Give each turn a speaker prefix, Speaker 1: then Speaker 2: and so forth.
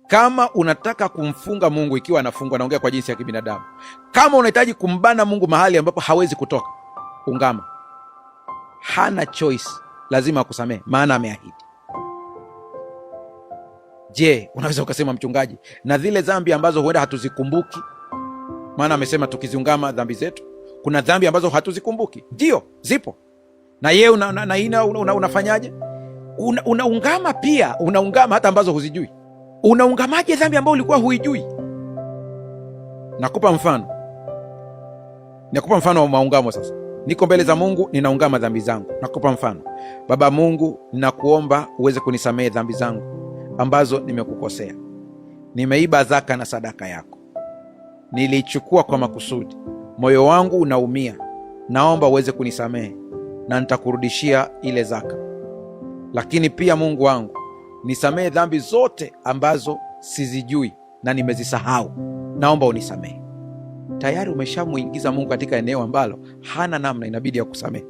Speaker 1: Kama unataka kumfunga Mungu ikiwa anafungwa, naongea kwa jinsi ya kibinadamu, kama unahitaji kumbana Mungu mahali ambapo hawezi kutoka, ungama. Hana choice, lazima akusamehe, maana ameahidi. Je, unaweza ukasema, mchungaji, na zile dhambi ambazo huenda hatuzikumbuki? Maana amesema tukiziungama dhambi zetu. Kuna dhambi ambazo hatuzikumbuki, ndio zipo. Na yeye unafanyaje? Unaungama pia, unaungama hata ambazo huzijui. Unaungamaje dhambi ambayo ulikuwa huijui? Nakupa mfano wa maungamo. Sasa niko mbele za Mungu, ninaungama dhambi zangu. Nakupa mfano. Baba Mungu, ninakuomba uweze kunisamehe dhambi zangu ambazo nimekukosea. Nimeiba zaka na sadaka yako, nilichukua kwa makusudi, moyo wangu unaumia, naomba uweze kunisamehe na nitakurudishia ile zaka. Lakini pia Mungu wangu, nisamehe dhambi zote ambazo sizijui na nimezisahau, naomba unisamehe. Tayari umeshamuingiza Mungu katika eneo ambalo hana namna, inabidi ya kusamehe.